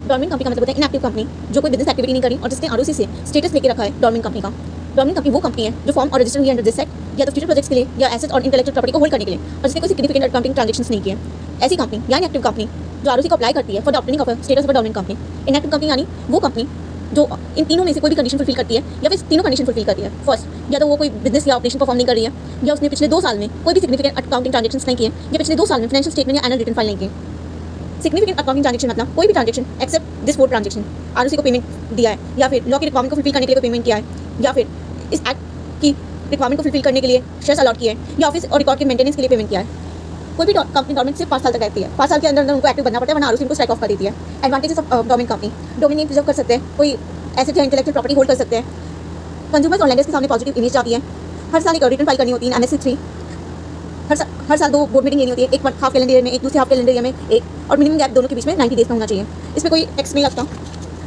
Dormant company का मतलब होता है इनएक्टिव कंपनी, जो कोई बिजनेस एक्टिविटी नहीं करी और जिसने आरओसी से स्टेटस लेके रखा है डॉर्मेंट कंपनी का। डॉर्मेंट कंपनी वो कंपनी है जो फॉर्म और रजिस्टर हुई है अंडर दिस एक्ट या तो फ्यूचर प्रोजेक्ट्स के लिए या एसेट्स और इंटेलेक्चुअल प्रॉपर्टी को होल्ड करने के लिए, और जिसने कोई सिग्निफिकेंट अकाउंटिंग ट्रांजेक्शंस नहीं किए। ऐसी कंपनी या इनएक्टिव कंपनी जो आरओसी को अप्लाई करती है for the obtaining of status of dormant company. Inactive company यानी वो कंपनी जो इन तीनों में से कोई भी कंडीशन फुलफिल करती है या फिर तीनों कंडीशन फुलफिल करती है। फर्स्ट, या तो वो कोई बिजनेस या ऑपरेशन परफॉर्म नहीं कर रही है, या उसने पिछले 2 साल में कोई भी सिग्निफिकेंट अकाउंटिंग ट्रांजेक्शंस नहीं किए, या पिछले 2 साल में फाइनेंशियल स्टेटमेंट या एनुअल रिटर्न फाइल नहीं किए। सिग्निफिकेंट अकाउंटिंग ट्रांजेक्शन मतलब कोई भी transaction except this 4 transaction, ROC को पेमेंट दिया है, या फिर लॉ की रिक्वायरमेंट को फुलफिल करने के लिए कोई पेमेंट किया है, या फिर इस एक्ट की रिक्वायरमेंट को फुलफिल करने के लिए शेयर्स अलॉट किए हैं, या ऑफिस और रिकॉर्ड के मेंटेनेंस के लिए पेमेंट किया है। कोई भी कंपनी डॉर्मेंट सिर्फ 5 साल तक रहती है। 5 साल के अंदर उनको एक्टिव बनना पड़ता है, वरना आरओसी उनको स्ट्राइक ऑफ कर देती है। Advantages of dormant company: domain name preserve कर सकते हैं, कोई एसेट या इंटेलेक्चुअल प्रॉपर्टी होल्ड कर सकते हैं, कंज्यूमर्स और लैंडर्स के सामने पॉजिटिव इमेज आती है, हर साल एक रिटर्न फाइल करनी होती है एनएससी 3, हर साल 2 बोर्ड मीटिंग लेनी होती है, एक हाफ कैलेंडर ईयर में, एक दूसरे हाफ कैलेंडर ईयर में एक, और मिनिमम गैप दोनों के बीच में 90 डेज का होना चाहिए। इसमें कोई टैक्स नहीं लगता,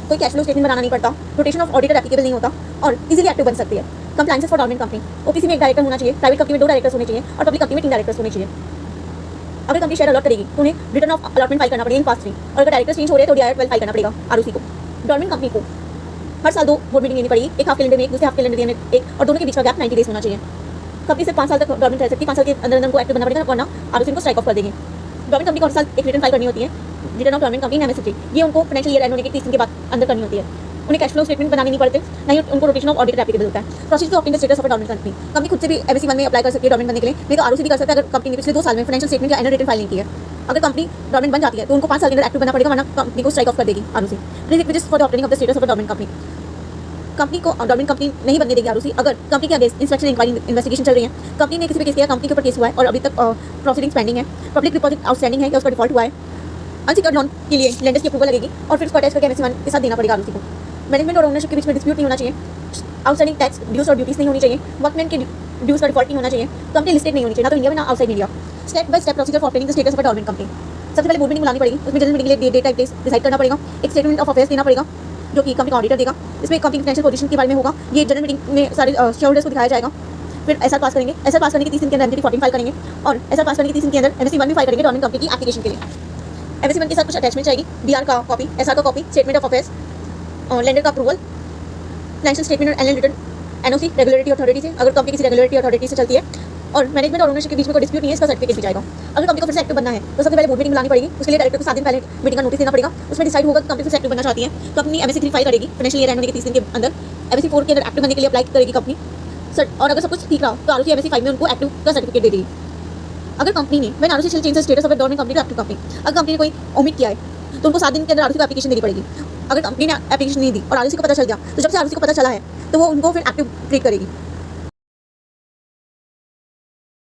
कोई कैश फ्लो स्टेटमेंट बनाना नहीं पड़ता, रोटेशन ऑफ ऑडिटर एप्लीकेबल नहीं होता और इजीली एक्टिव बन सकती है। Compliances for dormant company: OPC में 1 डायरेक्टर होना चाहिए, प्राइवेट कंपनी में 2 डायरेक्टर्स होने चाहिए और पब्लिक कंपनी में 3 डायरेक्टर्स होने चाहिए। अगर कंपनी शेयर अलॉट करेगी तो उन्हें रिटर्न ऑफ अलॉटमेंट फाइल करना पड़ेगा इन पास 3, और अगर डायरेक्टर चेंज हो रहे हैं तो DIR 12 फाइल करना पड़ेगा आरओसी को। डॉर्मेंट कंपनी को हर साल 2 बोर्ड मीटिंग लेनी पड़ेगी, एक हाफ कैलेंडर में एक, दूसरे हाफ कैलेंडर में एक, और दोनों के बीच का गैप 90 डेज होना चाहिए। कंपनी से 5 साल तक डॉर्मेंट रह सकती है, 5 साल के अंदर उनको एक्टिव बनना पड़ेगा, वरना आरओसी को स्ट्राइक ऑफ कर देंगे। डॉर्मेंट कंपनी को हर साल एक रिटर्न फाइल करनी होती है, return of dormant company MSc, ये उनको फाइनेंशियल ईयर एंड होने के 30 दिन के बाद अंदर करनी होती है। उन्हें कैश फ्लो स्टेटमेंट बनाने नहीं पड़ते, ना ही उनको रोटेशन ऑफ ऑडिटर एप्लीकेबल होता है। Procedure to obtain the status of a dormant company: company खुद से भी एमएससी 1 में अप्लाई कर सकती है डॉर्मेंट बनने के लिए, नहीं तो आरओसी भी कर सकता है अगर कंपनी ने पिछले 2 साल में फाइनेंशियल स्टेटमेंट या एनुअल रिटर्न फाइल नहीं की है। अगर कंपनी डॉर्मेंट बन जाती है तो उनको 5 साल के अंदर एक्टिव बनना पड़ेगा, वरना कंपनी को स्ट्राइक ऑफ कर देगी ROC. Prerequisites for the obtaining of the status of a dormant company: company को डॉर्मेंट कंपनी नहीं बनने देगी आरओसी अगर कंपनी के अगेंस्ट इंस्पेक्शन इंक्वायरी इन्वेस्टिगेशन चल रही है, कंपनी ने किसी पे केस किया, कंपनी के ऊपर केस हुआ है और अभी तक प्रोसीडिंग्स पेंडिंग है, पब्लिक डिपॉजिट आउटस्टैंडिंग है या उसका डिफॉल्ट हुआ है, अनसिक्योर्ड लोन के लिए लेंडर्स की अप्रूवल लगेगी और फिर उसको अटैच करके एमएससी 1 के साथ देना पड़ेगा आरओसी को। मैनेजमेंट और ओनरशिप के बीच में डिस्प्यूट नहीं होना चाहिए, आउटस्टैंडिंग टैक्स ड्यूज और ड्यूटीज नहीं होनी चाहिए, वर्कमैन के ड्यूज का डिफॉल्ट नहीं होना चाहिए, कंपनी लिस्टेड नहीं होनी चाहिए, ना तो इंडिया में ना outside India. Step by step procedure for obtaining the status of a dormant company: सबसे पहले बोर्ड मीटिंग बुलानी पड़ेगी, उसमें जनरल मीटिंग के लिए डेट टाइम प्लेस डिसाइड करना पड़ेगा, एक स्टेटमेंट ऑफ अफेयर्स देना पड़ेगा जो कि कंपनी का ऑडिटर देगा, इसमें कंपनी की फाइनेंशियल पोजीशन के बारे में होगा, ये जनरल मीटिंग में सारे शेयर होल्डर्स को दिखाया जाएगा। फिर एसआर पास करेंगे, एसआर पास करने के 30 दिन के अंदर एमटी 14 फाइल करेंगे और एसआर पास करने के 30 दिन के अंदर एमएससी 1 में फाइल करेंगे डॉर्मेंट कंपनी की एप्लीकेशन के लिए। एमएससी 1 के साथ कुछ अटैचमेंट चाहिए, डीआर का कॉपी, एसआर का copy, statement of affairs, lender का अप्रूवल, फाइनेंशियल स्टेटमेंट और annual return, NOC regulatory authority से अगर कंपनी किसी रेगुलेटरी अथॉरिटी से चलती है, और मैनेजमेंट और ओनरशिप के बीच में कोई डिस्प्यूट नहीं है, इसका सर्टिफिकेट भी जाएगा। अगर कंपनी को फिर से एक्टिव बनना है तो सबसे पहले बोर्ड मीटिंग बुलानी पड़ेगी, उसके लिए डायरेक्टर को 7 दिन पहले मीटिंग का नोटिस देना पड़ेगा, उसमें डिसाइड होगा कि कंपनी फिर से एक्टिव बनना चाहती है, कंपनी एमएससी 3 फाइल करेगी फाइनेंशियल ईयर एंड होने के 30 दिन के अंदर, एमएससी 4 के अंदर एक्टिव बनने के लिए अप्लाई करेगी कंपनी और अगर सब कुछ ठीक रहा तो आरओसी एमएससी 5 में उनको एक्टिव का सर्टिफिकेट दे देगी। अगर कंपनी ने when ROC shall change the status of a dormant company to active company, अगर कंपनी ने कोई ओमिट किया है तो उनको 7 दिन के अंदर आरओसी को एप्लीकेशन देनी पड़ेगी। अगर कंपनी ने एप्लीकेशन नहीं दी और आरओसी को पता चल गया तो जब से आरओसी को पता चला है तो वो उनको फिर एक्टिव ट्रीट करेगी।